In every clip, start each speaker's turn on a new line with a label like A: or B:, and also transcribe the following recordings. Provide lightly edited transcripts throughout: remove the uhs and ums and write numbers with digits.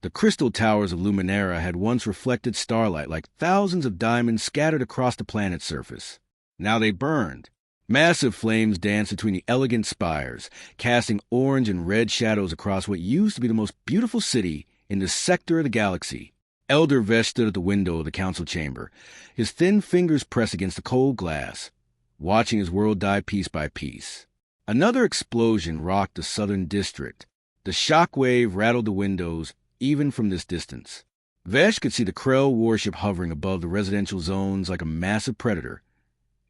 A: The crystal towers of Luminera had once reflected starlight like thousands of diamonds scattered across the planet's surface. Now they burned. Massive flames danced between the elegant spires, casting orange and red shadows across what used to be the most beautiful city in this sector of the galaxy. Elder Vesh stood at the window of the council chamber, his thin fingers pressed against the cold glass, watching his world die piece by piece. Another explosion rocked the southern district. The shockwave rattled the windows, even from this distance. Vesh could see the Krell warship hovering above the residential zones like a massive predator,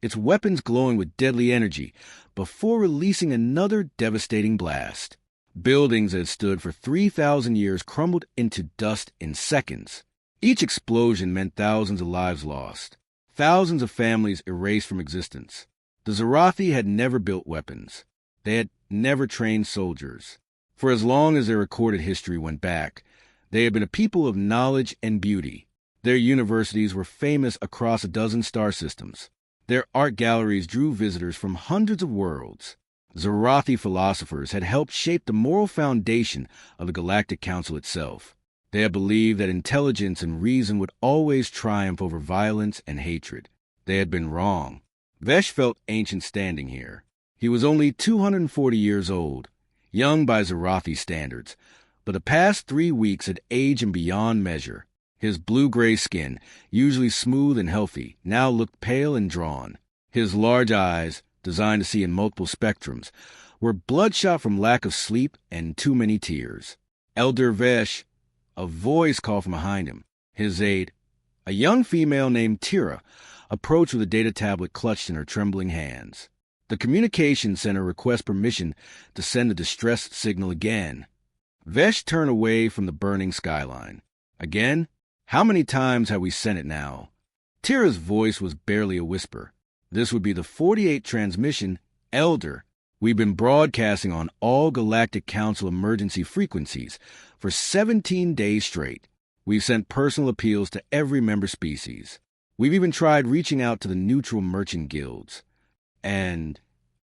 A: its weapons glowing with deadly energy, before releasing another devastating blast. Buildings that had stood for 3,000 years crumbled into dust in seconds. Each explosion meant thousands of lives lost, thousands of families erased from existence. The Zarathi had never built weapons. They had never trained soldiers. For as long as their recorded history went back, they had been a people of knowledge and beauty. Their universities were famous across a dozen star systems. Their art galleries drew visitors from hundreds of worlds. Zarathi philosophers had helped shape the moral foundation of the Galactic Council itself. They had believed that intelligence and reason would always triumph over violence and hatred. They had been wrong. Vesh felt ancient standing here. He was only 240 years old, young by Zarathi standards, but the past 3 weeks had aged him beyond measure. His blue-gray skin, usually smooth and healthy, now looked pale and drawn. His large eyes, designed to see in multiple spectrums, were bloodshot from lack of sleep and too many tears. Elder Vesh, a voice called from behind him. His aide, a young female named Tira, approached with a data tablet clutched in her trembling hands. The communication center requests permission to send the distress signal again. Vesh turned away from the burning skyline. Again? How many times have we sent it now? Tira's voice was barely a whisper. This would be the 48th transmission. Elder, we've been broadcasting on all Galactic Council emergency frequencies for 17 days straight. We've sent personal appeals to every member species. We've even tried reaching out to the neutral merchant guilds. And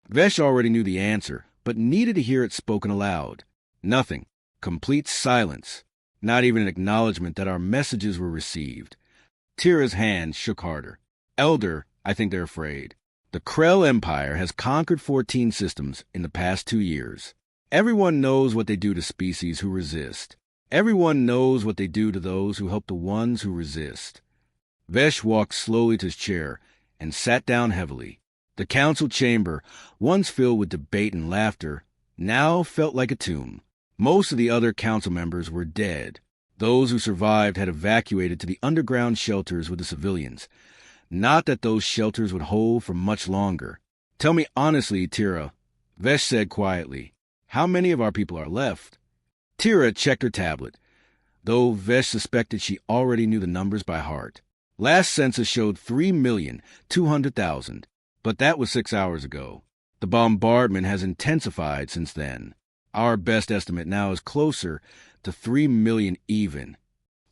A: Vesh already knew the answer, but needed to hear it spoken aloud. Nothing. Complete silence. Not even an acknowledgement that our messages were received. Tira's hand shook harder. Elder, I think they're afraid. The Krell Empire has conquered 14 systems in the past 2 years. Everyone knows what they do to species who resist. Everyone knows what they do to those who help the ones who resist. Vesh walked slowly to his chair and sat down heavily. The council chamber, once filled with debate and laughter, now felt like a tomb. Most of the other council members were dead. Those who survived had evacuated to the underground shelters with the civilians. Not that those shelters would hold for much longer. Tell me honestly, Tira, Vesh said quietly, how many of our people are left? Tira checked her tablet, though Vesh suspected she already knew the numbers by heart. Last census showed 3,200,000, but that was 6 hours ago. The bombardment has intensified since then. Our best estimate now is closer to 3 million even.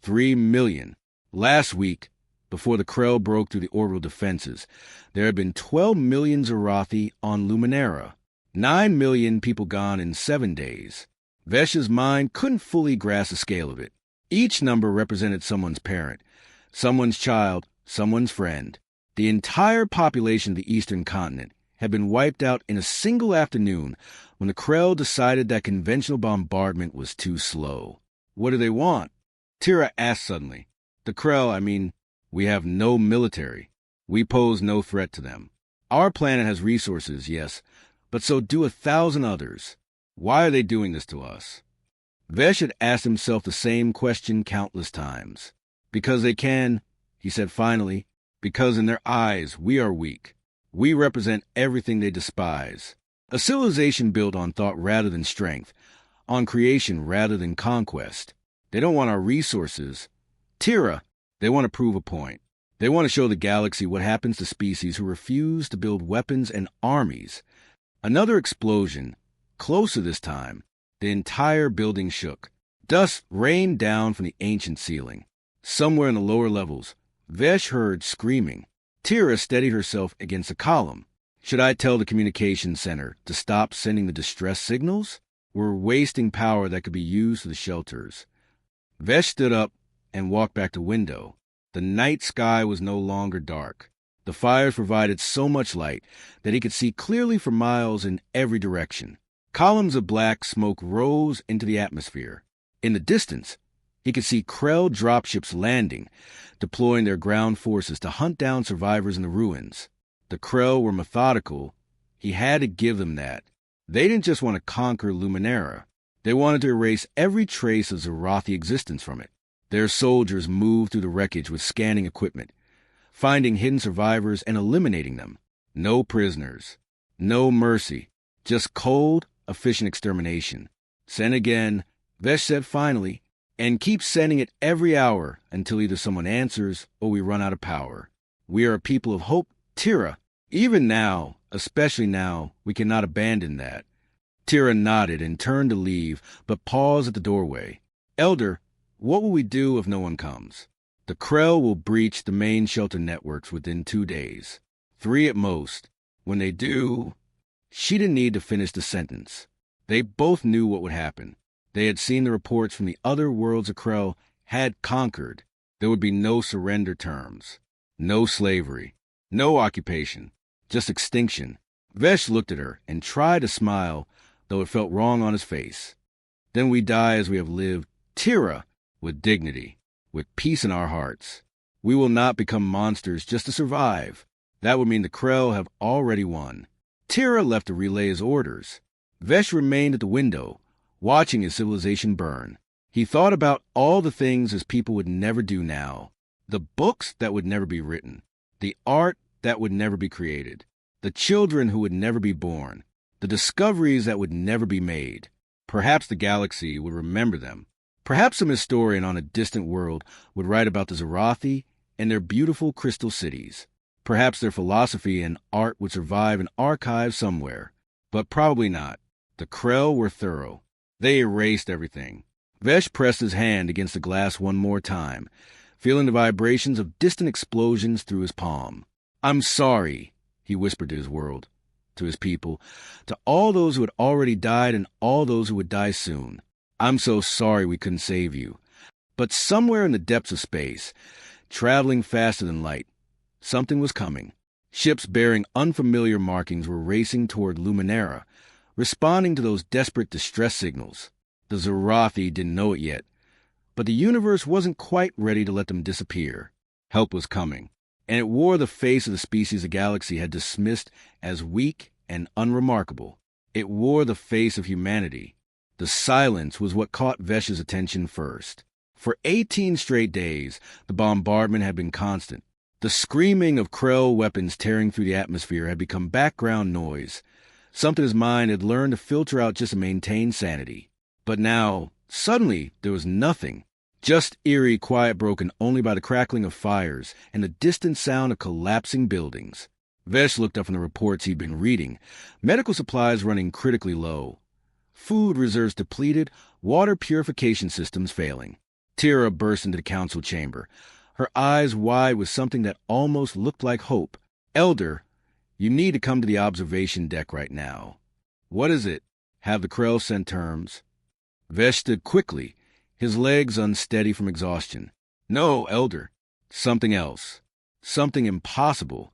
A: 3 million. Last week, before the Krell broke through the orbital defenses, there had been 12 million Zarathi on Luminera. 9 million people gone in 7 days. Vesh's mind couldn't fully grasp the scale of it. Each number represented someone's parent, someone's child, someone's friend. The entire population of the eastern continent had been wiped out in a single afternoon when the Krell decided that conventional bombardment was too slow. What do they want? Tira asked suddenly. The Krell, we have no military. We pose no threat to them. Our planet has resources, yes, but so do 1,000 others. Why are they doing this to us? Vesh had asked himself the same question countless times. Because they can, he said finally, because in their eyes we are weak. We represent everything they despise. A civilization built on thought rather than strength, on creation rather than conquest. They don't want our resources. Tira, they want to prove a point. They want to show the galaxy what happens to species who refuse to build weapons and armies. Another explosion. Closer this time. The entire building shook. Dust rained down from the ancient ceiling. Somewhere in the lower levels, Vesh heard screaming. Tira steadied herself against a column. Should I tell the communications center to stop sending the distress signals? We're wasting power that could be used for the shelters. Vesh stood up and walked back to window. The night sky was no longer dark. The fires provided so much light that he could see clearly for miles in every direction. Columns of black smoke rose into the atmosphere. In the distance, he could see Krell dropships landing, deploying their ground forces to hunt down survivors in the ruins. The Krell were methodical. He had to give them that. They didn't just want to conquer Luminera. They wanted to erase every trace of Zarathi existence from it. Their soldiers moved through the wreckage with scanning equipment, finding hidden survivors and eliminating them. No prisoners. No mercy. Just cold, efficient extermination. Send again, Vesh said finally, and keep sending it every hour until either someone answers or we run out of power. We are a people of hope, Tira. Even now, especially now, we cannot abandon that. Tira nodded and turned to leave, but paused at the doorway. Elder, what will we do if no one comes? The Krell will breach the main shelter networks within 2 days. 3 at most. When they do... She didn't need to finish the sentence. They both knew what would happen. They had seen the reports from the other worlds of Krell had conquered. There would be no surrender terms. No slavery. No occupation. Just extinction. Vesh looked at her and tried to smile, though it felt wrong on his face. Then we die as we have lived, Tira, with dignity, with peace in our hearts. We will not become monsters just to survive. That would mean the Krell have already won. Tira left to relay his orders. Vesh remained at the window, watching his civilization burn. He thought about all the things his people would never do now. The books that would never be written. The art that would never be created. The children who would never be born. The discoveries that would never be made. Perhaps the galaxy would remember them. Perhaps some historian on a distant world would write about the Zarathi and their beautiful crystal cities. Perhaps their philosophy and art would survive in archives somewhere. But probably not. The Krell were thorough. They erased everything. Vesh pressed his hand against the glass one more time, feeling the vibrations of distant explosions through his palm. I'm sorry, he whispered to his world, to his people, to all those who had already died and all those who would die soon. I'm so sorry we couldn't save you. But somewhere in the depths of space, traveling faster than light, something was coming. Ships bearing unfamiliar markings were racing toward Luminera, responding to those desperate distress signals. The Zarathi didn't know it yet, but the universe wasn't quite ready to let them disappear. Help was coming, and it wore the face of the species the galaxy had dismissed as weak and unremarkable. It wore the face of humanity. The silence was what caught Vesh's attention first. For 18 straight days, the bombardment had been constant. The screaming of Krell weapons tearing through the atmosphere had become background noise, something his mind had learned to filter out just to maintain sanity. But now, suddenly, there was nothing. Just eerie quiet broken only by the crackling of fires and the distant sound of collapsing buildings. Vesh looked up from the reports he'd been reading. Medical supplies running critically low. Food reserves depleted, water purification systems failing. Tira burst into the council chamber, her eyes wide with something that almost looked like hope. Elder, you need to come to the observation deck right now. What is it? Have the Krell sent terms? Vesh stood quickly, his legs unsteady from exhaustion. No, Elder. Something else. Something impossible.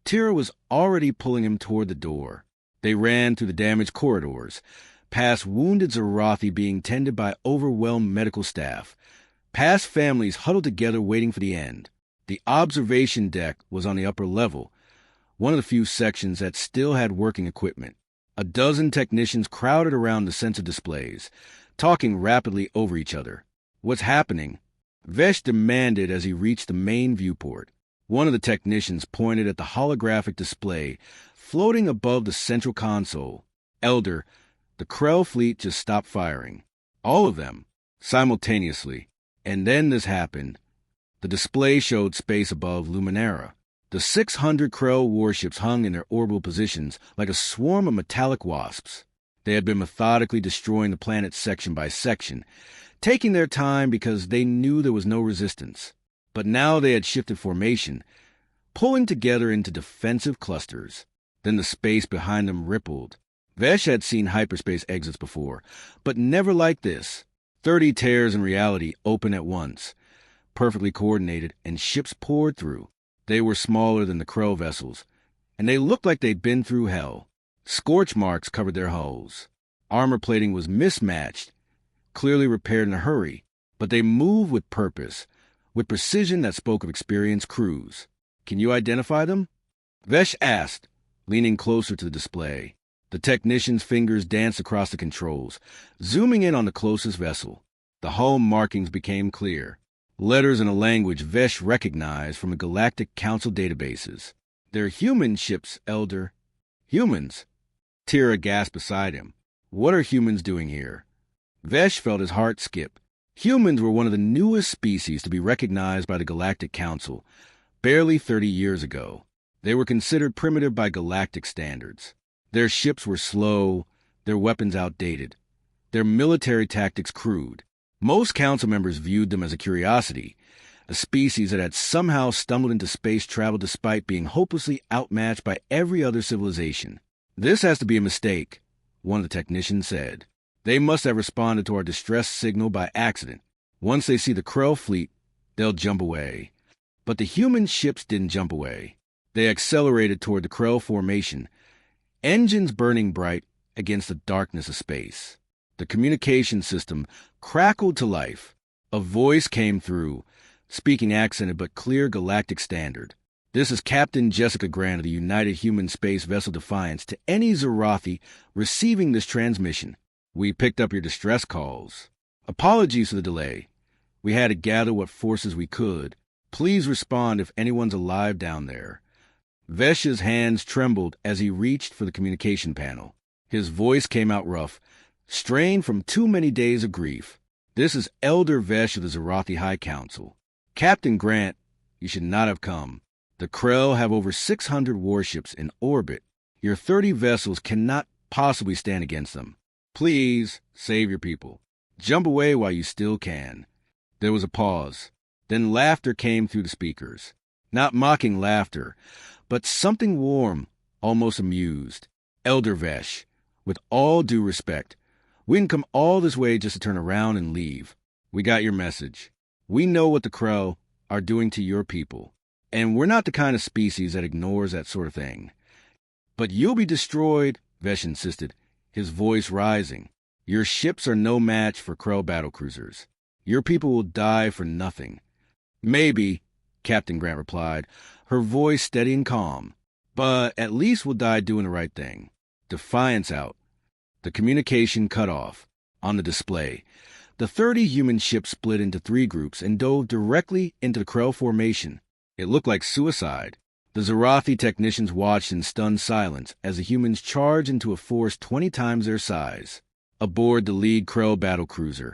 A: Tira was already pulling him toward the door. They ran through the damaged corridors, past wounded Zarathi being tended by overwhelmed medical staff, past families huddled together waiting for the end. The observation deck was on the upper level, one of the few sections that still had working equipment. A dozen technicians crowded around the sensor displays, talking rapidly over each other. What's happening? Vesh demanded as he reached the main viewport. One of the technicians pointed at the holographic display floating above the central console. Elder, the Krell fleet just stopped firing. All of them, simultaneously. And then this happened. The display showed space above Luminera. The 600 Krell warships hung in their orbital positions like a swarm of metallic wasps. They had been methodically destroying the planet section by section, taking their time because they knew there was no resistance. But now they had shifted formation, pulling together into defensive clusters. Then the space behind them rippled. Vesh had seen hyperspace exits before, but never like this. 30 tears in reality open at once, perfectly coordinated, and ships poured through. They were smaller than the Krell vessels, and they looked like they'd been through hell. Scorch marks covered their hulls. Armor plating was mismatched, clearly repaired in a hurry, but they moved with purpose, with precision that spoke of experienced crews. "Can you identify them?" Vesh asked, leaning closer to the display. The technician's fingers danced across the controls, zooming in on the closest vessel. The hull markings became clear. Letters in a language Vesh recognized from the Galactic Council databases. "They're human ships, Elder." "Humans?" Tira gasped beside him. "What are humans doing here?" Vesh felt his heart skip. Humans were one of the newest species to be recognized by the Galactic Council, barely 30 years ago. They were considered primitive by galactic standards. Their ships were slow, their weapons outdated, their military tactics crude. Most council members viewed them as a curiosity, a species that had somehow stumbled into space travel despite being hopelessly outmatched by every other civilization. "This has to be a mistake," one of the technicians said. "They must have responded to our distress signal by accident. Once they see the Krell fleet, they'll jump away." But the human ships didn't jump away. They accelerated toward the Krell formation, engines burning bright against the darkness of space. The communication system crackled to life. A voice came through, speaking accented but clear galactic standard. "This is Captain Jessica Grant of the United Human Space Vessel Defiance to any Zarathi receiving this transmission. We picked up your distress calls. Apologies for the delay. We had to gather what forces we could. Please respond if anyone's alive down there." Vesh's hands trembled as he reached for the communication panel. His voice came out rough, strained from too many days of grief. "This is Elder Vesh of the Zarathi High Council. Captain Grant, you should not have come. The Krell have over 600 warships in orbit. Your 30 vessels cannot possibly stand against them. Please, save your people. Jump away while you still can." There was a pause. Then laughter came through the speakers. Not mocking laughter, but something warm, almost amused. "Elder Vesh, with all due respect, we didn't come all this way just to turn around and leave. We got your message. We know what the Krell are doing to your people, and we're not the kind of species that ignores that sort of thing. But you'll be destroyed," Vesh insisted, his voice rising. "Your ships are no match for Krell battlecruisers. Your people will die for nothing." "Maybe," Captain Grant replied, her voice steady and calm. "But at least we'll die doing the right thing." Defiance out. The communication cut off. On the display, the 30 human ships split into 3 groups and dove directly into the Krell formation. It looked like suicide. The Zarathi technicians watched in stunned silence as the humans charged into a force 20 times their size. Aboard the lead Krell battlecruiser,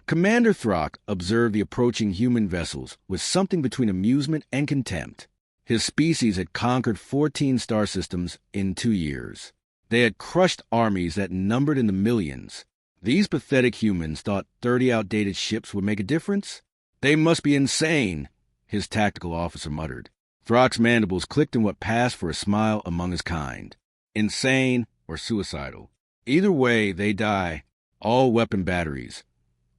A: Commander Throck observed the approaching human vessels with something between amusement and contempt. His species had conquered 14 star systems in 2 years. They had crushed armies that numbered in the millions. These pathetic humans thought 30 outdated ships would make a difference? "They must be insane," his tactical officer muttered. Throck's mandibles clicked in what passed for a smile among his kind. Insane or suicidal. Either way, they die. All weapon batteries.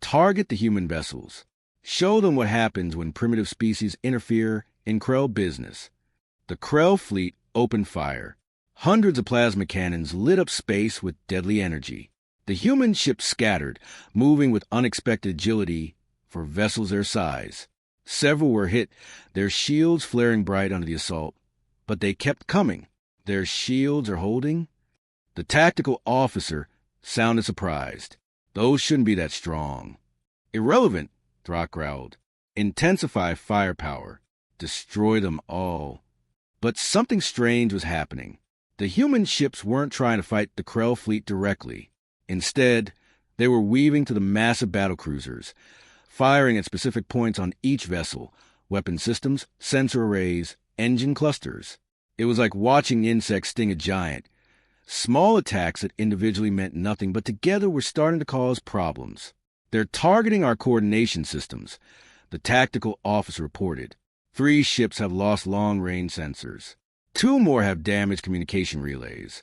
A: Target the human vessels. Show them what happens when primitive species interfere in Krell business. The Krell fleet opened fire. Hundreds of plasma cannons lit up space with deadly energy. The human ships scattered, moving with unexpected agility for vessels their size. Several were hit, their shields flaring bright under the assault. But they kept coming. Their shields are holding? The tactical officer sounded surprised. "Those shouldn't be that strong." "Irrelevant," Throck growled. "Intensify firepower. Destroy them all." But something strange was happening. The human ships weren't trying to fight the Krell fleet directly. Instead, they were weaving to the massive battlecruisers, firing at specific points on each vessel, weapon systems, sensor arrays, engine clusters. It was like watching insects sting a giant. Small attacks that individually meant nothing, but together were starting to cause problems. "They're targeting our coordination systems," the tactical officer reported. 3 ships have lost long-range sensors. 2 more have damaged communication relays.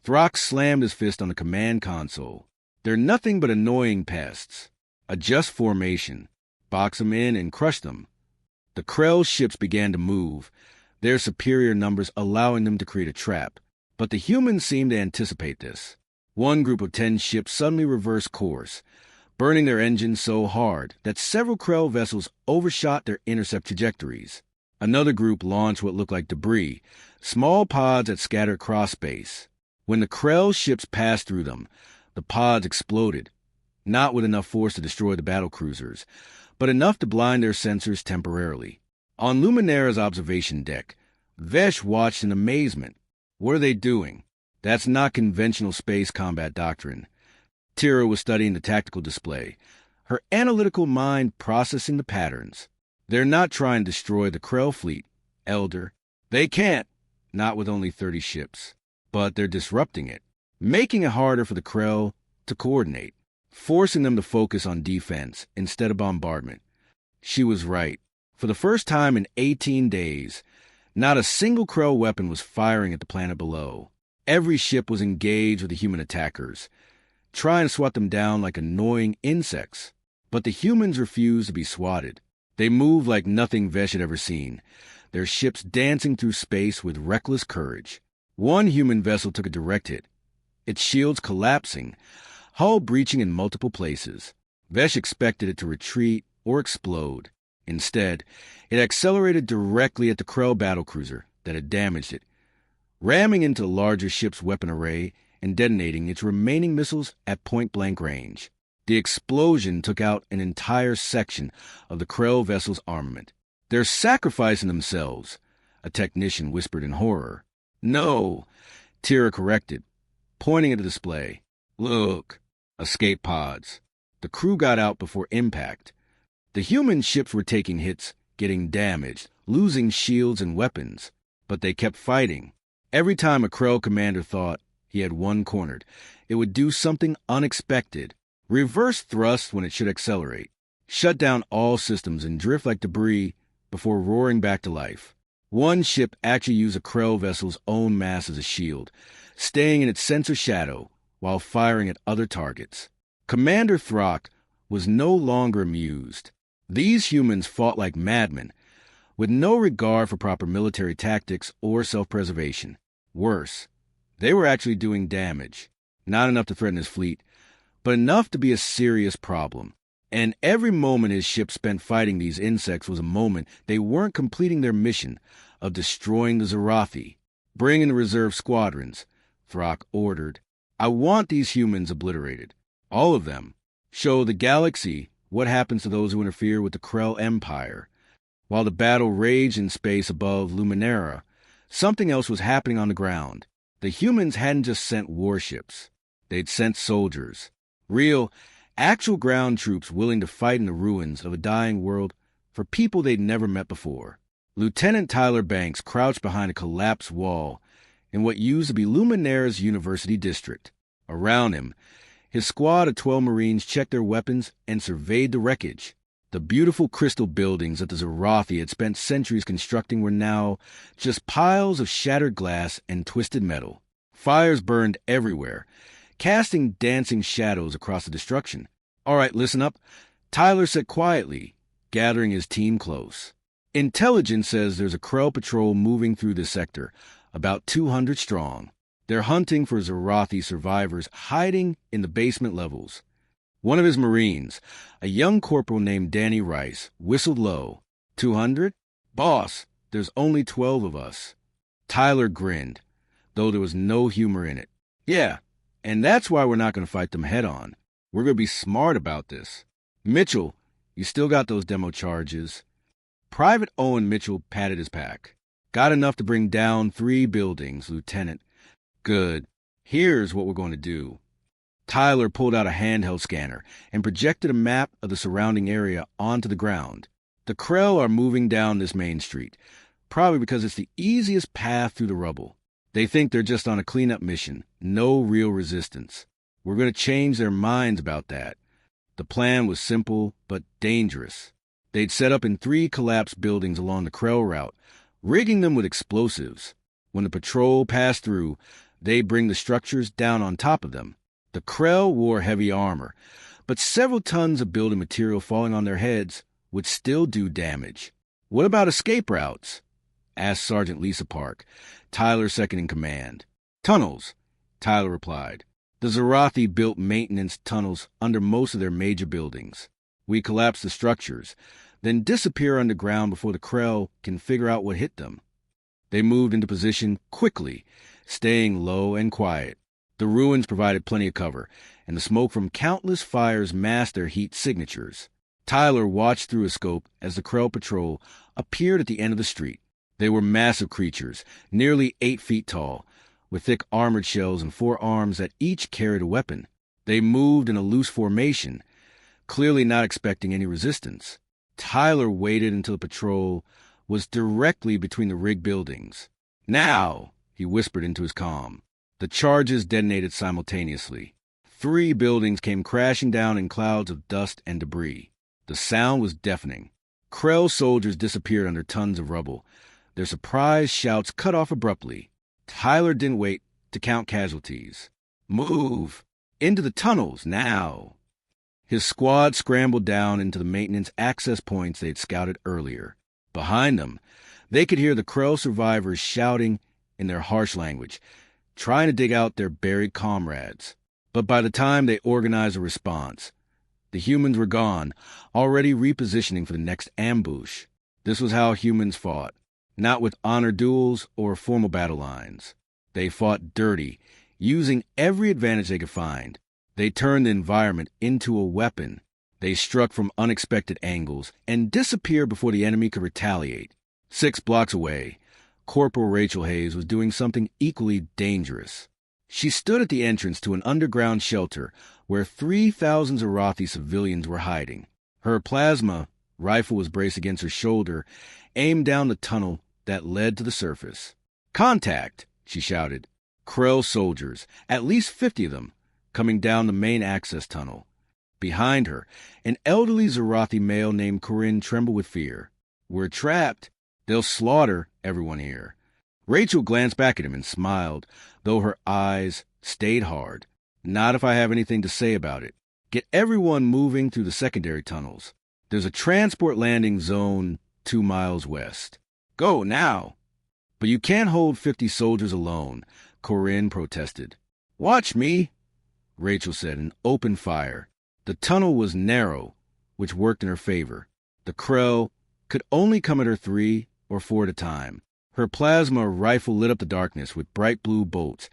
A: Throck slammed his fist on the command console. "They're nothing but annoying pests." Adjust formation, box them in, and crush them. The Krell ships began to move, their superior numbers allowing them to create a trap. But the humans seemed to anticipate this. One group of 10 ships suddenly reversed course, burning their engines so hard that several Krell vessels overshot their intercept trajectories. Another group launched what looked like debris, small pods that scattered across space. When the Krell ships passed through them, the pods exploded, not with enough force to destroy the battlecruisers, but enough to blind their sensors temporarily. On Luminara's observation deck, Vesh watched in amazement. What are they doing? That's not conventional space combat doctrine. Tira was studying the tactical display, her analytical mind processing the patterns. They're not trying to destroy the Krell fleet, Elder. They can't, not with only 30 ships. But they're disrupting it, making it harder for the Krell to coordinate, forcing them to focus on defense instead of bombardment. She was right. For the first time in 18 days, not a single Krell weapon was firing at the planet below. Every ship was engaged with the human attackers, trying to swat them down like annoying insects. But the humans refused to be swatted. They moved like nothing Vesh had ever seen, their ships dancing through space with reckless courage. One human vessel took a direct hit, its shields collapsing, hull breaching in multiple places. Vesh expected it to retreat or explode. Instead, it accelerated directly at the Krell battlecruiser that had damaged it, ramming into the larger ship's weapon array and detonating its remaining missiles at point-blank range. The explosion took out an entire section of the Krell vessel's armament. "They're sacrificing themselves," a technician whispered in horror. "No," Tira corrected, pointing at the display. "Look, escape pods." The crew got out before impact. The human ships were taking hits, getting damaged, losing shields and weapons. But they kept fighting. Every time a Krell commander thought he had one cornered, it would do something unexpected. Reverse thrust when it should accelerate. Shut down all systems and drift like debris before roaring back to life. One ship actually used a Krell vessel's own mass as a shield, staying in its sensor shadow while firing at other targets. Commander Throck was no longer amused. These humans fought like madmen, with no regard for proper military tactics or self-preservation. Worse, they were actually doing damage. Not enough to threaten his fleet, but enough to be a serious problem. And every moment his ship spent fighting these insects was a moment they weren't completing their mission of destroying the Zarathi. "Bring in the reserve squadrons," Throck ordered. "I want these humans obliterated. All of them. Show the galaxy what happens to those who interfere with the Krell Empire." While the battle raged in space above Luminara, something else was happening on the ground. The humans hadn't just sent warships. They'd sent soldiers. Real, actual ground troops willing to fight in the ruins of a dying world for people they'd never met before. Lieutenant Tyler Banks crouched behind a collapsed wall in what used to be Luminara's University District. Around him, his squad of 12 Marines checked their weapons and surveyed the wreckage. The beautiful crystal buildings that the Zarathi had spent centuries constructing were now just piles of shattered glass and twisted metal. Fires burned everywhere, casting dancing shadows across the destruction. "All right, listen up," Tyler said quietly, gathering his team close. "Intelligence says there's a Krell patrol moving through this sector, about 200 strong. They're hunting for Zarathi survivors hiding in the basement levels." One of his Marines, a young corporal named Danny Rice, whistled low. 200? "Boss, there's only 12 of us." Tyler grinned, though there was no humor in it. "Yeah, and that's why we're not going to fight them head on. We're going to be smart about this. Mitchell, you still got those demo charges." Private Owen Mitchell patted his pack. "Got enough to bring down 3 buildings, Lieutenant." "Good. Here's what we're going to do." Tyler pulled out a handheld scanner and projected a map of the surrounding area onto the ground. "The Krell are moving down this main street, probably because it's the easiest path through the rubble. They think they're just on a cleanup mission, no real resistance. We're going to change their minds about that." The plan was simple but dangerous. They'd set up in 3 collapsed buildings along the Krell route, rigging them with explosives. When the patrol passed through, they'd bring the structures down on top of them. The Krell wore heavy armor, but several tons of building material falling on their heads would still do damage. "What about escape routes?" asked Sergeant Lisa Park, Tyler's second in command. "Tunnels," Tyler replied. "The Zarathi built maintenance tunnels under most of their major buildings. We collapse the structures, then disappear underground before the Krell can figure out what hit them." They moved into position quickly, staying low and quiet. The ruins provided plenty of cover, and the smoke from countless fires masked their heat signatures. Tyler watched through a scope as the Krell patrol appeared at the end of the street. They were massive creatures, nearly 8 feet tall, with thick armored shells and 4 arms that each carried a weapon. They moved in a loose formation, clearly not expecting any resistance. Tyler waited until the patrol was directly between the rig buildings. "Now!" he whispered into his comm. The charges detonated simultaneously. 3 buildings came crashing down in clouds of dust and debris. The sound was deafening. Krell soldiers disappeared under tons of rubble, their surprised shouts cut off abruptly. Tyler didn't wait to count casualties. "Move! Into the tunnels, now!" His squad scrambled down into the maintenance access points they had scouted earlier. Behind them, they could hear the Krell survivors shouting in their harsh language, trying to dig out their buried comrades. But by the time they organized a response, the humans were gone, already repositioning for the next ambush. This was how humans fought, not with honor duels or formal battle lines. They fought dirty, using every advantage they could find. They turned the environment into a weapon. They struck from unexpected angles and disappeared before the enemy could retaliate. 6 blocks away, Corporal Rachel Hayes was doing something equally dangerous. She stood at the entrance to an underground shelter where 3,000 Zarathi civilians were hiding. Her plasma rifle was braced against her shoulder, aimed down the tunnel that led to the surface. "Contact!" she shouted. Krell soldiers, at least 50 of them, coming down the main access tunnel. Behind her, an elderly Zarathi male named Corinne trembled with fear. "We're trapped. They'll slaughter everyone here." Rachel glanced back at him and smiled, though her eyes stayed hard. "Not if I have anything to say about it. Get everyone moving through the secondary tunnels. There's a transport landing zone 2 miles west. Go now." "But you can't hold 50 soldiers alone," Corinne protested. "Watch me," Rachel said, and opened fire. The tunnel was narrow, which worked in her favor. The Krell could only come at her 3 or 4 at a time. Her plasma rifle lit up the darkness with bright blue bolts,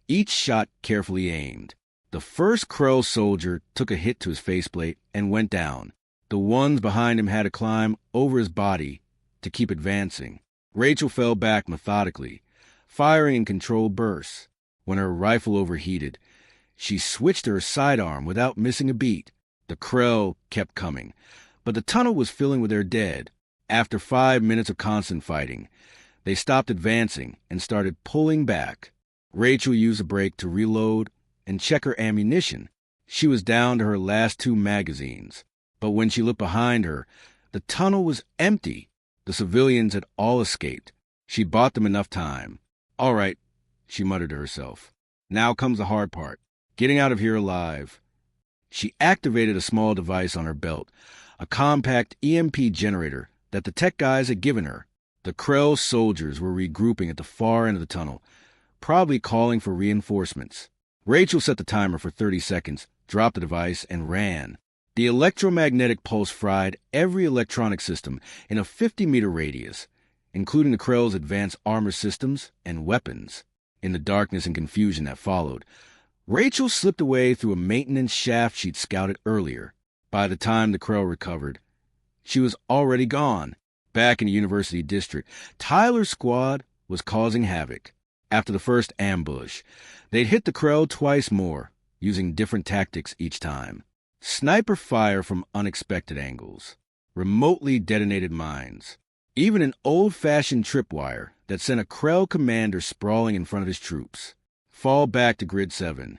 A: each shot carefully aimed. The first Krell soldier took a hit to his faceplate and went down. The ones behind him had to climb over his body to keep advancing. Rachel fell back methodically, firing in controlled bursts. When her rifle overheated, she switched to her sidearm without missing a beat. The Krell kept coming, but the tunnel was filling with their dead. After 5 minutes of constant fighting, they stopped advancing and started pulling back. Rachel used a break to reload and check her ammunition. She was down to her last 2 magazines, but when she looked behind her, the tunnel was empty. The civilians had all escaped. She bought them enough time. "All right," she muttered to herself. "Now comes the hard part. Getting out of here alive." She activated a small device on her belt, a compact EMP generator that the tech guys had given her. The Krell soldiers were regrouping at the far end of the tunnel, probably calling for reinforcements. Rachel set the timer for 30 seconds, dropped the device, and ran. The electromagnetic pulse fried every electronic system in a 50-meter radius, including the Krell's advanced armor systems and weapons. In the darkness and confusion that followed, Rachel slipped away through a maintenance shaft she'd scouted earlier. By the time the Krell recovered, she was already gone. Back in the University District, Tyler's squad was causing havoc. After the first ambush, they'd hit the Krell twice more, using different tactics each time. Sniper fire from unexpected angles, remotely detonated mines, even an old-fashioned tripwire that sent a Krell commander sprawling in front of his troops. "Fall back to Grid 7.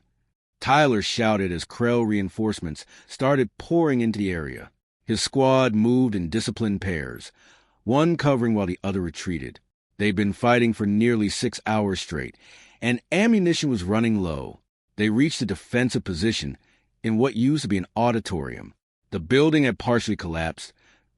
A: Tyler shouted as Krell reinforcements started pouring into the area. His squad moved in disciplined pairs, one covering while the other retreated. They'd been fighting for nearly 6 hours straight, and ammunition was running low. They reached a defensive position in what used to be an auditorium. The building had partially collapsed,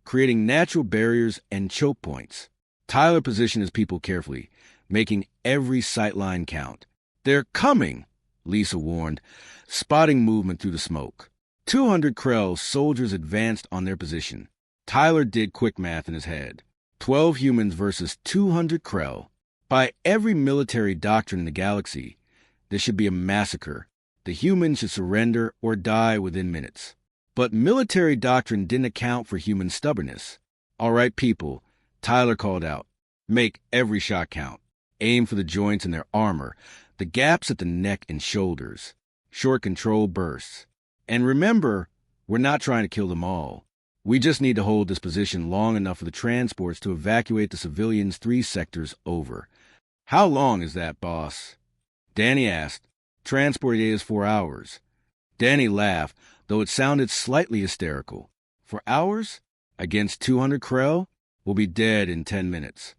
A: creating natural barriers and choke points. Tyler positioned his people carefully, making every sightline count. "They're coming," Lisa warned, spotting movement through the smoke. 200 Krell soldiers advanced on their position. Tyler did quick math in his head. 12 humans versus 200 Krell. By every military doctrine in the galaxy, there should be a massacre. The humans should surrender or die within minutes. But military doctrine didn't account for human stubbornness. "All right, people," Tyler called out. "Make every shot count. Aim for the joints in their armor, the gaps at the neck and shoulders. Short control bursts. And remember, we're not trying to kill them all. We just need to hold this position long enough for the transports to evacuate the civilians 3 sectors over." "How long is that, boss?" Danny asked. "Transport day is 4 hours. Danny laughed, though it sounded slightly hysterical. "For hours? Against 200 Krell? We'll be dead in 10 minutes.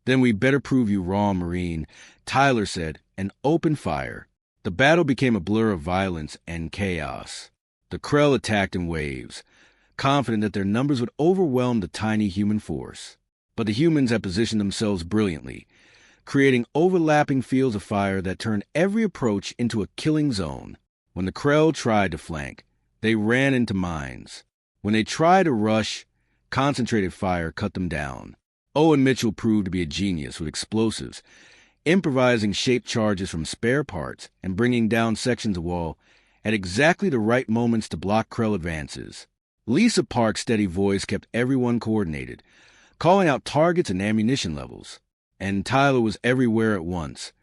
A: "Then we better prove you wrong, Marine," Tyler said, and opened fire. The battle became a blur of violence and chaos. The Krell attacked in waves, confident that their numbers would overwhelm the tiny human force. But the humans had positioned themselves brilliantly, creating overlapping fields of fire that turned every approach into a killing zone. When the Krell tried to flank, they ran into mines. When they tried to rush, concentrated fire cut them down. Owen Mitchell proved to be a genius with explosives, improvising shaped charges from spare parts and bringing down sections of wall at exactly the right moments to block Krell advances. Lisa Park's steady voice kept everyone coordinated, calling out targets and ammunition levels. And Tyler was everywhere at once,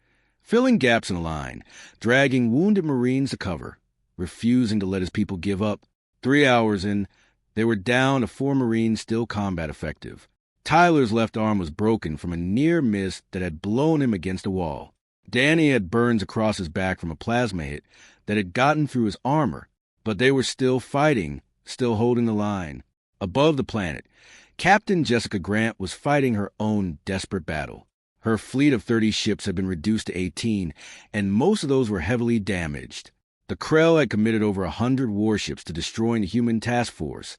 A: filling gaps in the line, dragging wounded Marines to cover, refusing to let his people give up. 3 hours in, they were down to 4 Marines still combat effective. Tyler's left arm was broken from a near miss that had blown him against a wall. Danny had burns across his back from a plasma hit that had gotten through his armor, but they were still fighting, still holding the line. Above the planet, Captain Jessica Grant was fighting her own desperate battle. Her fleet of 30 ships had been reduced to 18, and most of those were heavily damaged. The Krell had committed over 100 warships to destroying the human task force,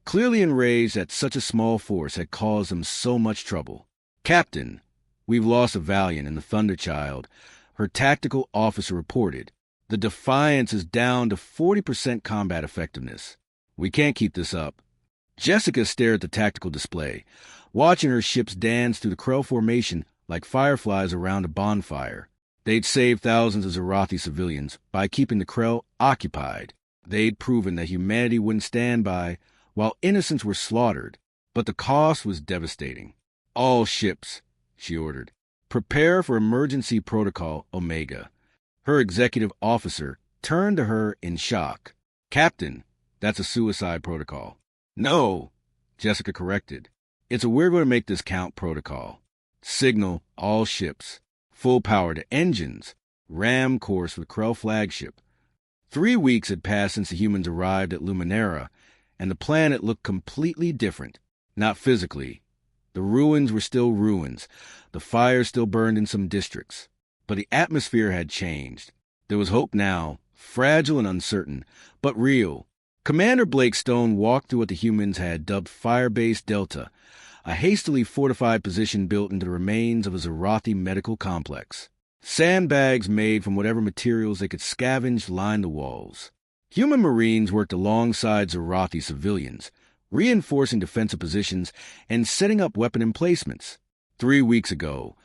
A: clearly enraged that such a small force had caused them so much trouble. "Captain, we've lost a Valiant and the Thunderchild," her tactical officer reported. "The Defiance is down to 40% combat effectiveness. We can't keep this up." Jessica stared at the tactical display, watching her ships dance through the Krell formation like fireflies around a bonfire. They'd saved thousands of Zarathi civilians by keeping the Krell occupied. They'd proven that humanity wouldn't stand by while innocents were slaughtered, but the cost was devastating. "All ships," she ordered. "Prepare for emergency protocol Omega." Her executive officer turned to her in shock. "Captain, that's a suicide protocol." "No," Jessica corrected. "It's a we're going to make this count protocol. Signal all ships. Full power to engines. Ram course with Krell flagship." 3 weeks had passed since the humans arrived at Luminera, and the planet looked completely different. Not physically. The ruins were still ruins. The fire still burned in some districts. But the atmosphere had changed. There was hope now, fragile and uncertain, but real. Commander Blake Stone walked through what the humans had dubbed Firebase Delta, a hastily fortified position built into the remains of a Zarathi medical complex. Sandbags made from whatever materials they could scavenge lined the walls. Human Marines worked alongside Zarathi civilians, reinforcing defensive positions and setting up weapon emplacements. 3 weeks ago,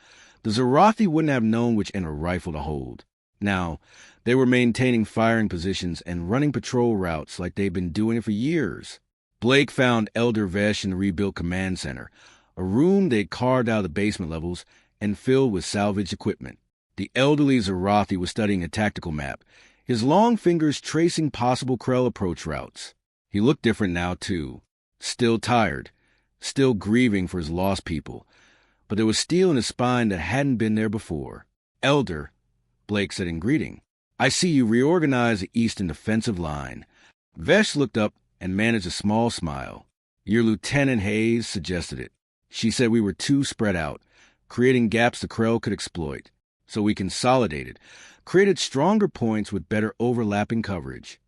A: the Zarathi wouldn't have known which end of rifle to hold. Now, they were maintaining firing positions and running patrol routes like they'd been doing it for years. Blake found Elder Vesh in the rebuilt command center, a room they'd carved out of the basement levels and filled with salvaged equipment. The elderly Zarathi was studying a tactical map, his long fingers tracing possible Krell approach routes. He looked different now, too. Still tired, still grieving for his lost people, but there was steel in his spine that hadn't been there before. "Elder," Blake said in greeting, "I see you reorganize the eastern defensive line." Vesh looked up and managed a small smile. "Your Lieutenant Hayes suggested it. She said we were too spread out, creating gaps the Krell could exploit. So we consolidated, created stronger points with better overlapping coverage.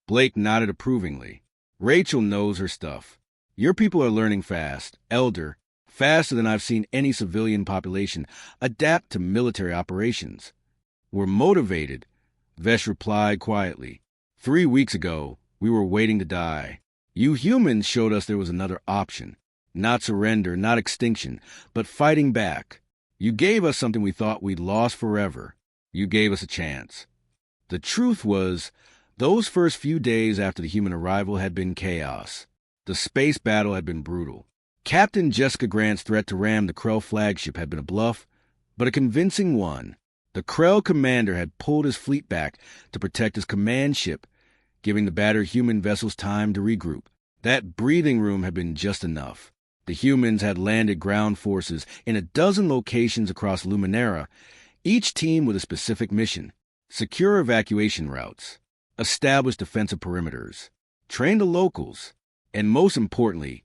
A: Blake nodded approvingly. Rachel knows her stuff. Your people are learning fast, faster than I've seen any civilian population adapt to military operations. We're motivated, Vesh replied quietly. 3 weeks ago, we were waiting to die. You humans showed us there was another option. Not surrender, not extinction, but fighting back. You gave us something we thought we'd lost forever. You gave us a chance. The truth was, those first few days after the human arrival had been chaos. The space battle had been brutal. Captain Jessica Grant's threat to ram the Krell flagship had been a bluff, but a convincing one. The Krell commander had pulled his fleet back to protect his command ship, giving the battered human vessels time to regroup. That breathing room had been just enough. The humans had landed ground forces in a dozen locations across Luminera, each team with a specific mission: secure evacuation routes, establish defensive perimeters, train the locals, and most importantly,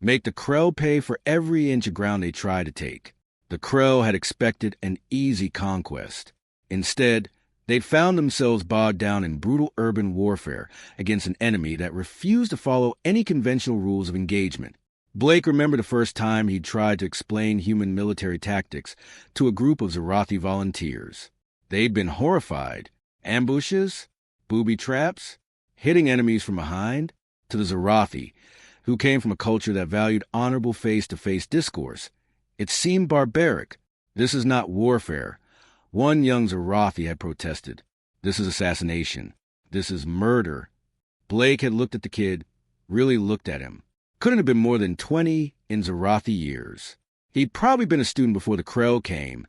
A: make the Krell pay for every inch of ground they tried to take. The Krell had expected an easy conquest. Instead, they'd found themselves bogged down in brutal urban warfare against an enemy that refused to follow any conventional rules of engagement. Blake remembered the first time he'd tried to explain human military tactics to a group of Zarathi volunteers. They'd been horrified. Ambushes, booby traps, hitting enemies from behind. To the Zarathi, who came from a culture that valued honorable face-to-face discourse, it seemed barbaric. This is not warfare. One young Zarathi had protested. This is assassination. This is murder. Blake had looked at the kid, really looked at him. Couldn't have been more than 20 in Zarathi years. He'd probably been a student before the Krell came,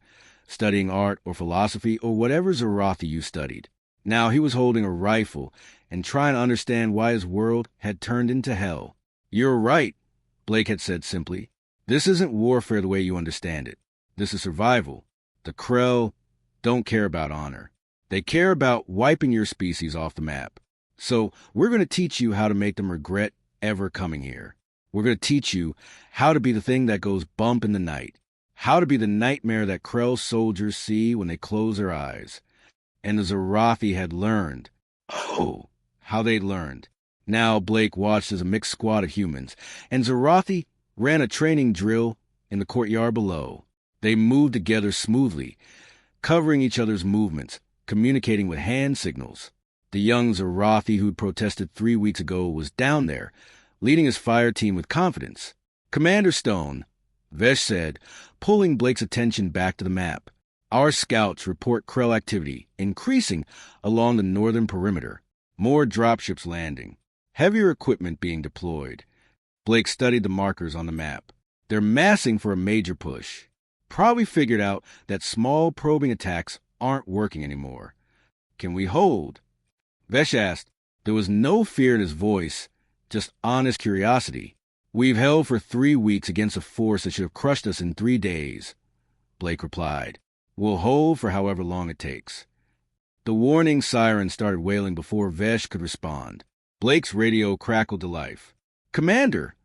A: studying art or philosophy or whatever Zarathi you studied. Now he was holding a rifle and trying to understand why his world had turned into hell. You're right, Blake had said simply. This isn't warfare the way you understand it. This is survival. The Krell don't care about honor. They care about wiping your species off the map. So we're going to teach you how to make them regret ever coming here. We're going to teach you how to be the thing that goes bump in the night. How to be the nightmare that Krell soldiers see when they close their eyes. And the Zarathi had learned. Oh, how they'd learned. Now Blake watched as a mixed squad of humans, and Zarathi ran a training drill in the courtyard below. They moved together smoothly, covering each other's movements, communicating with hand signals. The young Zarathi who'd protested 3 weeks ago was down there, leading his fire team with confidence. Commander Stone, Vesh said, pulling Blake's attention back to the map. Our scouts report Krell activity increasing along the northern perimeter. More dropships landing. Heavier equipment being deployed. Blake studied the markers on the map. They're massing for a major push. Probably figured out that small probing attacks aren't working anymore. Can we hold? Vesh asked. There was no fear in his voice, just honest curiosity. We've held for 3 weeks against a force that should have crushed us in 3 days, Blake replied. We'll hold for however long it takes. The warning siren started wailing before Vesh could respond. Blake's radio crackled to life. Commander,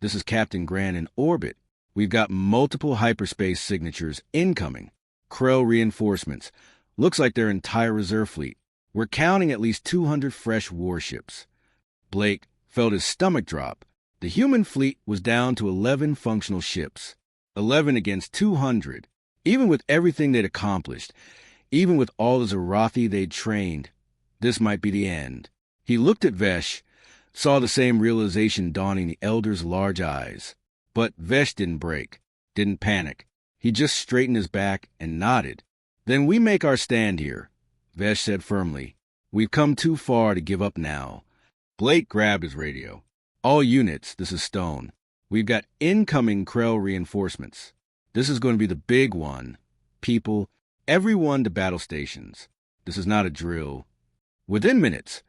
A: this is Captain Grant in orbit. We've got multiple hyperspace signatures incoming. Krell reinforcements. Looks like their entire reserve fleet. We're counting at least 200 fresh warships. Blake felt his stomach drop. The human fleet was down to 11 functional ships. 11 against 200. Even with everything they'd accomplished, even with all the Zarathi they'd trained, this might be the end. He looked at Vesh, saw the same realization dawning in the elder's large eyes. But Vesh didn't break, didn't panic. He just straightened his back and nodded. Then we make our stand here, Vesh said firmly. We've come too far to give up now. Blake grabbed his radio. All units, this is Stone. We've got incoming Krell reinforcements. This is going to be the big one. People, everyone to battle stations. This is not a drill. Within minutes,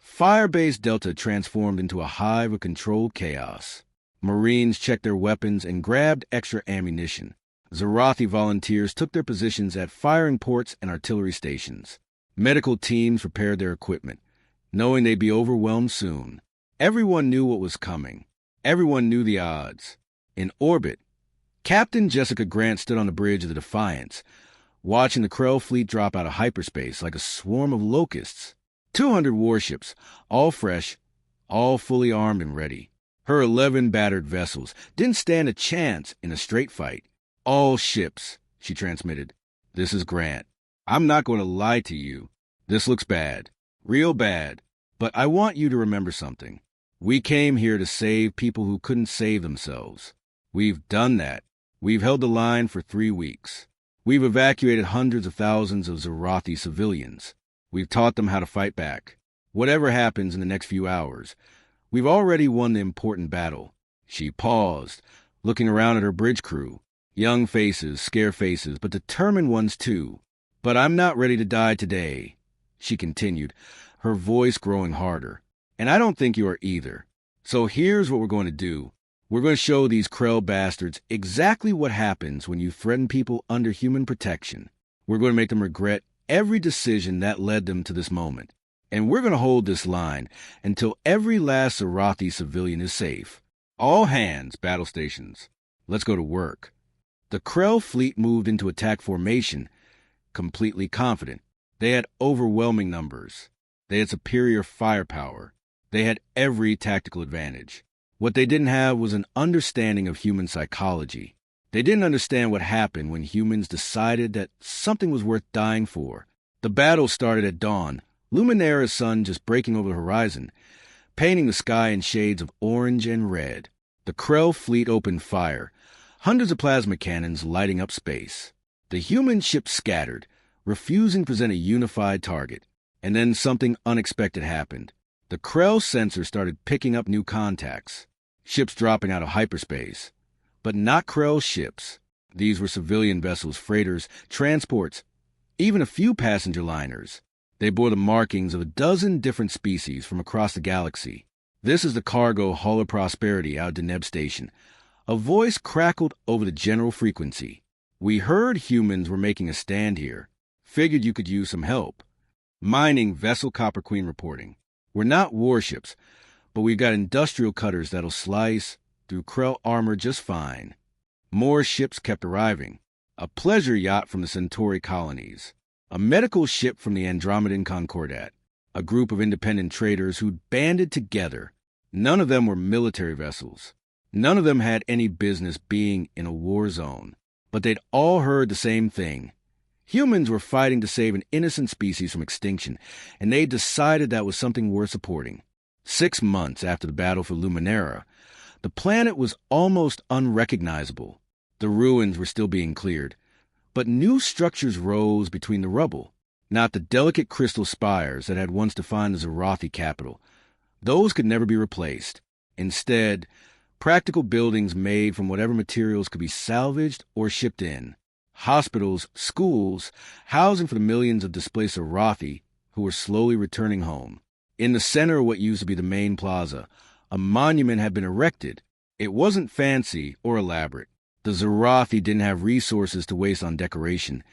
A: Firebase Delta transformed into a hive of controlled chaos. Marines checked their weapons and grabbed extra ammunition. Zarathi volunteers took their positions at firing ports and artillery stations. Medical teams prepared their equipment, knowing they'd be overwhelmed soon. Everyone knew what was coming. Everyone knew the odds. In orbit, Captain Jessica Grant stood on the bridge of the Defiance, watching the Krell fleet drop out of hyperspace like a swarm of locusts. 200 warships, all fresh, all fully armed and ready. Her 11 battered vessels didn't stand a chance in a straight fight. All ships, she transmitted. This is Grant. I'm not going to lie to you. This looks bad. Real bad. But I want you to remember something. We came here to save people who couldn't save themselves. We've done that. We've held the line for 3 weeks. We've evacuated hundreds of thousands of Zarathi civilians. We've taught them how to fight back. Whatever happens in the next few hours, we've already won the important battle. She paused, looking around at her bridge crew. Young faces, scared faces, but determined ones too. But I'm not ready to die today, she continued, her voice growing harder. And I don't think you are either. So here's what we're going to do. We're going to show these Krell bastards exactly what happens when you threaten people under human protection. We're going to make them regret every decision that led them to this moment. And we're going to hold this line until every last Zarathi civilian is safe. All hands, battle stations. Let's go to work. The Krell fleet moved into attack formation, completely confident. They had overwhelming numbers. They had superior firepower. They had every tactical advantage. What they didn't have was an understanding of human psychology. They didn't understand what happened when humans decided that something was worth dying for. The battle started at dawn, Luminara's sun just breaking over the horizon, painting the sky in shades of orange and red. The Krell fleet opened fire, hundreds of plasma cannons lighting up space. The human ships scattered, refusing to present a unified target. And then something unexpected happened. The Krell sensor started picking up new contacts. Ships dropping out of hyperspace. But not Krell ships. These were civilian vessels, freighters, transports, even a few passenger liners. They bore the markings of a dozen different species from across the galaxy. This is the cargo Hull of Prosperity out of Deneb Station. A voice crackled over the general frequency. We heard humans were making a stand here. Figured you could use some help. Mining Vessel Copper Queen reporting. We're not warships, but we've got industrial cutters that'll slice through Krell armor just fine. More ships kept arriving. A pleasure yacht from the Centauri colonies. A medical ship from the Andromedan Concordat. A group of independent traders who'd banded together. None of them were military vessels. None of them had any business being in a war zone. But they'd all heard the same thing. Humans were fighting to save an innocent species from extinction, and they decided that was something worth supporting. 6 months after the battle for Luminara, the planet was almost unrecognizable. The ruins were still being cleared, but new structures rose between the rubble. Not the delicate crystal spires that had once defined the Zarathi capital. Those could never be replaced. Instead, practical buildings made from whatever materials could be salvaged or shipped in. Hospitals, schools, housing for the millions of displaced Zarathi who were slowly returning home. In the center of what used to be the main plaza, a monument had been erected. It wasn't fancy or elaborate. The Zarathi didn't have resources to waste on decoration,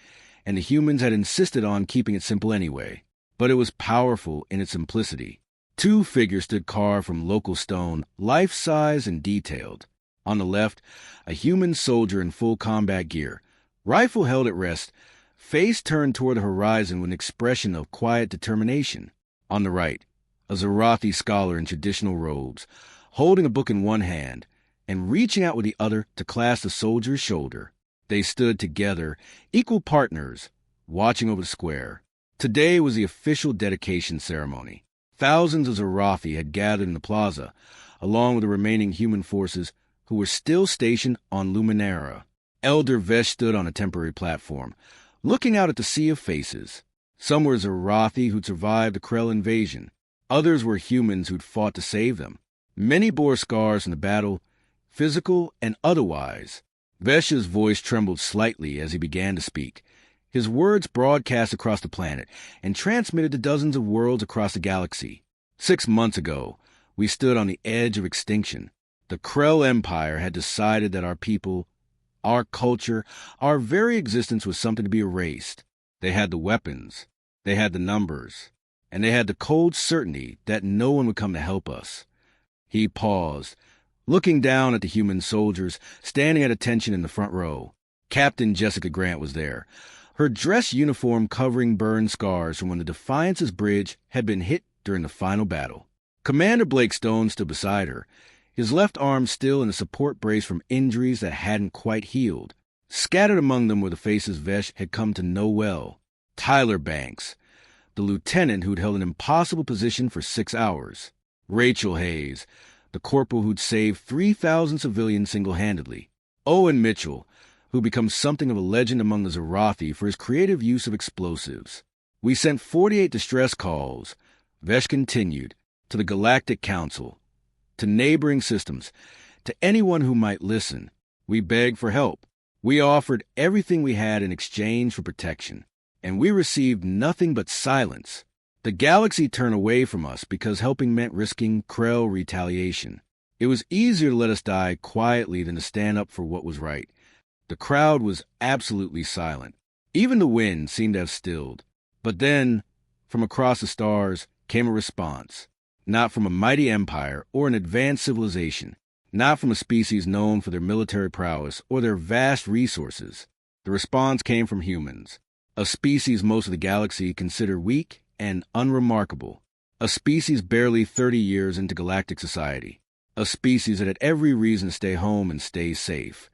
A: and the humans had insisted on keeping it simple anyway. But it was powerful in its simplicity. 2 figures stood carved from local stone, life-size and detailed. On the left, a human soldier in full combat gear, rifle held at rest, face turned toward the horizon with an expression of quiet determination. On the right, a Zarathi scholar in traditional robes, holding a book in one hand and reaching out with the other to clasp the soldier's shoulder. They stood together, equal partners, watching over the square. Today was the official dedication ceremony. Thousands of Zarathi had gathered in the plaza, along with the remaining human forces who were still stationed on Luminara. Elder Vesh stood on a temporary platform, looking out at the sea of faces. Some were Zarathi who'd survived the Krell invasion. Others were humans who'd fought to save them. Many bore scars from the battle, physical and otherwise. Vesh's voice trembled slightly as he began to speak. His words broadcast across the planet and transmitted to dozens of worlds across the galaxy. 6 months ago, we stood on the edge of extinction. The Krell Empire had decided that our people, our culture, our very existence was something to be erased. They had the weapons, they had the numbers, and they had the cold certainty that no one would come to help us. He paused, looking down at the human soldiers standing at attention in the front row. Captain Jessica Grant was there, her dress uniform covering burn scars from when the Defiance's bridge had been hit during the final battle. Commander Blake Stone stood beside her, his left arm still in a support brace from injuries that hadn't quite healed. Scattered among them were the faces Vesh had come to know well. Tyler Banks, the lieutenant who'd held an impossible position for 6 hours. Rachel Hayes, the corporal who'd saved 3,000 civilians single-handedly. Owen Mitchell, who became something of a legend among the Zarathi for his creative use of explosives. We sent 48 distress calls, Vesh continued, to the Galactic Council, to neighboring systems, to anyone who might listen. We begged for help. We offered everything we had in exchange for protection, and we received nothing but silence. The galaxy turned away from us because helping meant risking Krell retaliation. It was easier to let us die quietly than to stand up for what was right. The crowd was absolutely silent. Even the wind seemed to have stilled. But then, from across the stars, came a response. Not from a mighty empire or an advanced civilization. Not from a species known for their military prowess or their vast resources. The response came from humans. A species most of the galaxy considered weak and unremarkable. A species barely 30 years into galactic society. A species that had every reason to stay home and stay safe.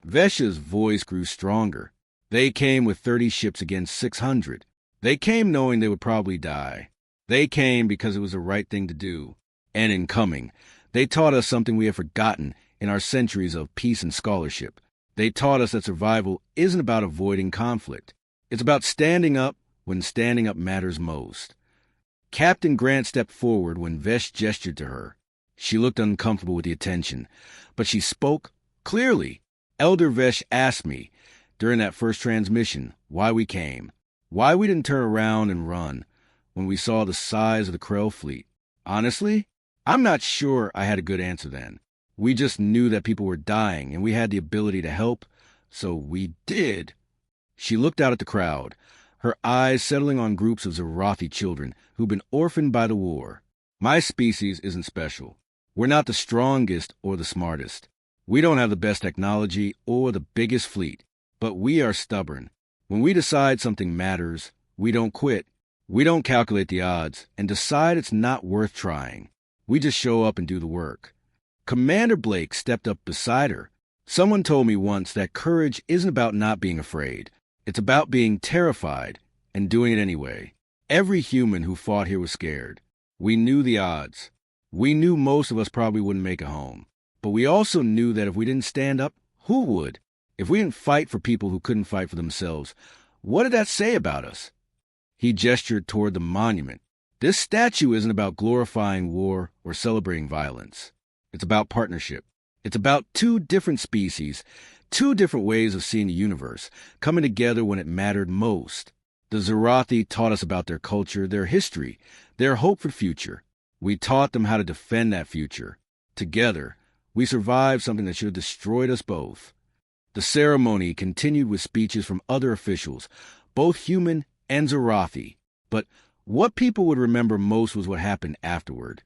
A: Vesh's voice grew stronger. They came with 30 ships against 600. They came knowing they would probably die. They came because it was the right thing to do. And in coming, they taught us something we have forgotten in our centuries of peace and scholarship. They taught us that survival isn't about avoiding conflict. It's about standing up when standing up matters most. Captain Grant stepped forward when Vesh gestured to her. She looked uncomfortable with the attention, but she spoke clearly. Elder Vesh asked me, during that first transmission, why we came. Why we didn't turn around and run when we saw the size of the Krell fleet. Honestly, I'm not sure I had a good answer then. We just knew that people were dying and we had the ability to help, so we did. She looked out at the crowd, her eyes settling on groups of Zarathi children who'd been orphaned by the war. My species isn't special. We're not the strongest or the smartest. We don't have the best technology or the biggest fleet, but we are stubborn. When we decide something matters, we don't quit. We don't calculate the odds and decide it's not worth trying. We just show up and do the work. Commander Blake stepped up beside her. Someone told me once that courage isn't about not being afraid. It's about being terrified and doing it anyway. Every human who fought here was scared. We knew the odds. We knew most of us probably wouldn't make it home. But we also knew that if we didn't stand up, who would? If we didn't fight for people who couldn't fight for themselves, what did that say about us? He gestured toward the monument. This statue isn't about glorifying war or celebrating violence. It's about partnership. It's about two different species, two different ways of seeing the universe, coming together when it mattered most. The Zarathi taught us about their culture, their history, their hope for the future. We taught them how to defend that future. Together, we survived something that should have destroyed us both. The ceremony continued with speeches from other officials, both human and Zarathi. But what people would remember most was what happened afterward,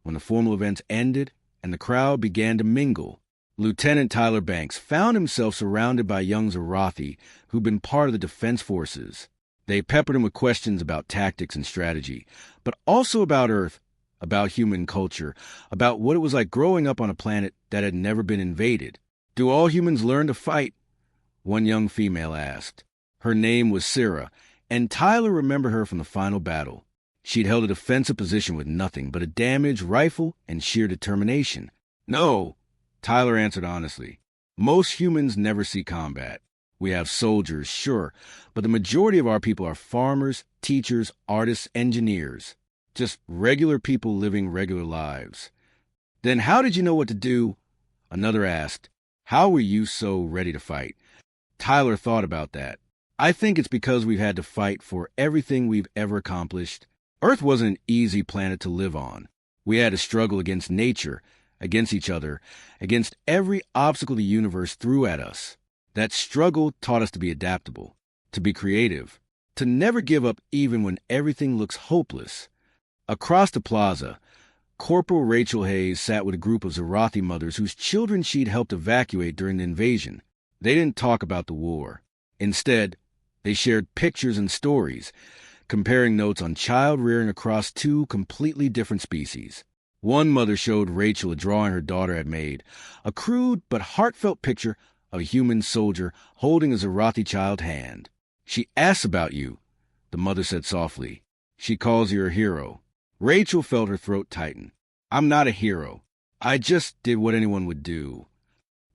A: when the formal events ended and the crowd began to mingle. Lieutenant Tyler Banks found himself surrounded by young Zarathi who'd been part of the defense forces. They peppered him with questions about tactics and strategy, but also about Earth, about human culture, about what it was like growing up on a planet that had never been invaded. Do all humans learn to fight? One young female asked. Her name was Sarah, and Tyler remembered her from the final battle. She'd held a defensive position with nothing but a damaged rifle and sheer determination. No, Tyler answered honestly. Most humans never see combat. We have soldiers, sure, but the majority of our people are farmers, teachers, artists, engineers. Just regular people living regular lives. Then how did you know what to do? Another asked. How were you so ready to fight? Tyler thought about that. I think it's because we've had to fight for everything we've ever accomplished. Earth wasn't an easy planet to live on. We had to struggle against nature, against each other, against every obstacle the universe threw at us. That struggle taught us to be adaptable, to be creative, to never give up even when everything looks hopeless. Across the plaza, Corporal Rachel Hayes sat with a group of Zarathi mothers whose children she'd helped evacuate during the invasion. They didn't talk about the war. Instead, They shared pictures and stories, comparing notes on child rearing across two completely different species. One mother showed Rachel a drawing her daughter had made, a crude but heartfelt picture of a human soldier holding a Zarathi child hand. "She asks about you," the mother said softly. "She calls you a hero." Rachel felt her throat tighten. "I'm not a hero. I just did what anyone would do."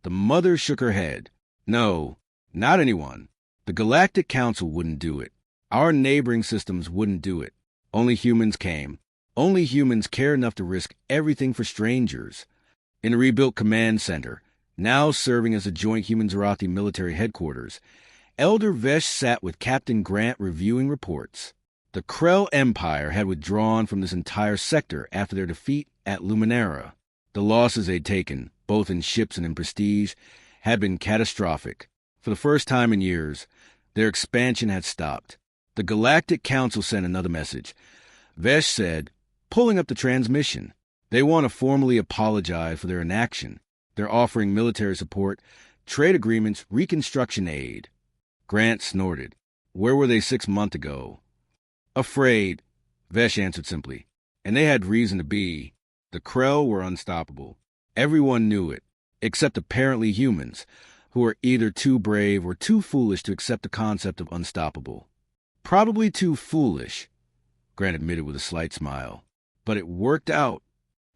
A: The mother shook her head. "No, not anyone. The Galactic Council wouldn't do it. Our neighboring systems wouldn't do it. Only humans came. Only humans care enough to risk everything for strangers." In a rebuilt command center, now serving as a joint human-Zarathi military headquarters, Elder Vesh sat with Captain Grant reviewing reports. The Krell Empire had withdrawn from this entire sector after their defeat at Luminara. The losses they'd taken, both in ships and in prestige, had been catastrophic. For the first time in years, their expansion had stopped. The Galactic Council sent another message. Vesh said, pulling up the transmission, they want to formally apologize for their inaction. They're offering military support, trade agreements, reconstruction aid. Grant snorted. Where were they 6 months ago? Afraid, Vesh answered simply. And they had reason to be. The Krell were unstoppable. Everyone knew it, except apparently humans, who were either too brave or too foolish to accept the concept of unstoppable. Probably too foolish, Grant admitted with a slight smile. But it worked out.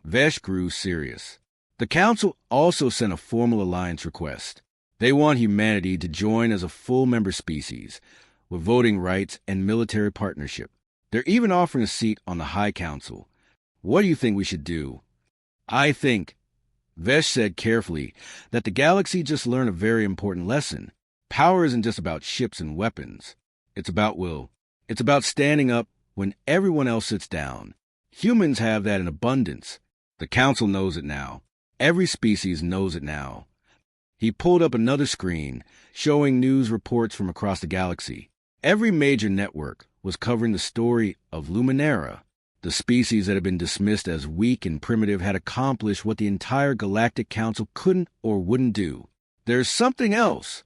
A: Vesh grew serious. The Council also sent a formal alliance request. They want humanity to join as a full member species, with voting rights and military partnership. They're even offering a seat on the High Council. What do you think we should do? I think, Vesh said carefully, that the galaxy just learned a very important lesson. Power isn't just about ships and weapons. It's about will. It's about standing up when everyone else sits down. Humans have that in abundance. The Council knows it now. Every species knows it now. He pulled up another screen, showing news reports from across the galaxy. Every major network was covering the story of Luminara. The species that had been dismissed as weak and primitive had accomplished what the entire Galactic Council couldn't or wouldn't do. There's something else,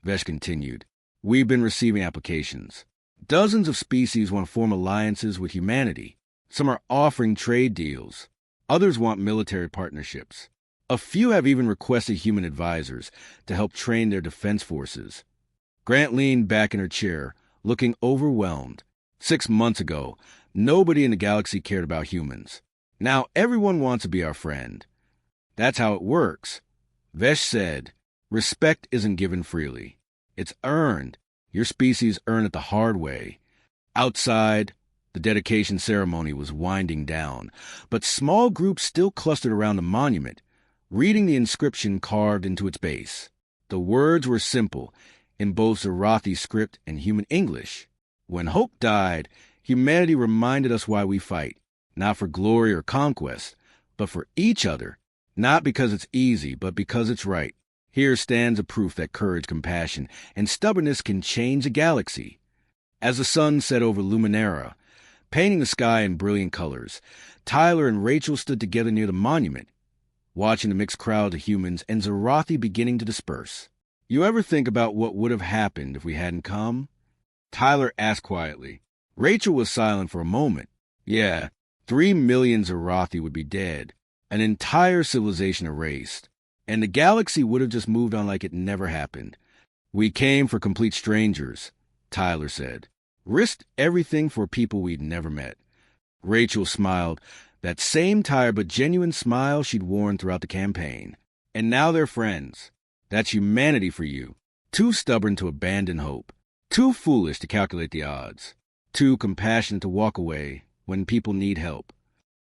A: Vesh continued. We've been receiving applications. Dozens of species want to form alliances with humanity. Some are offering trade deals. Others want military partnerships. A few have even requested human advisors to help train their defense forces. Grant leaned back in her chair, looking overwhelmed. 6 months ago, nobody in the galaxy cared about humans. Now everyone wants to be our friend. That's how it works. Vesh said, respect isn't given freely. It's earned. Your species earn it the hard way. Outside, the dedication ceremony was winding down, but small groups still clustered around the monument, reading the inscription carved into its base. The words were simple, in both Zarathi script and human English. When hope died, humanity reminded us why we fight, not for glory or conquest, but for each other, not because it's easy, but because it's right. Here stands a proof that courage, compassion, and stubbornness can change a galaxy. As the sun set over Luminara, painting the sky in brilliant colors, Tyler and Rachel stood together near the monument, watching the mixed crowd of humans and Zarathi beginning to disperse. You ever think about what would have happened if we hadn't come? Tyler asked quietly. Rachel was silent for a moment. Yeah, 3 million Zarathi would be dead, an entire civilization erased, and the galaxy would have just moved on like it never happened. We came for complete strangers, Tyler said. Risked everything for people we'd never met. Rachel smiled, that same tired but genuine smile she'd worn throughout the campaign. And now they're friends. That's humanity for you. Too stubborn to abandon hope. Too foolish to calculate the odds. Too compassionate to walk away when people need help.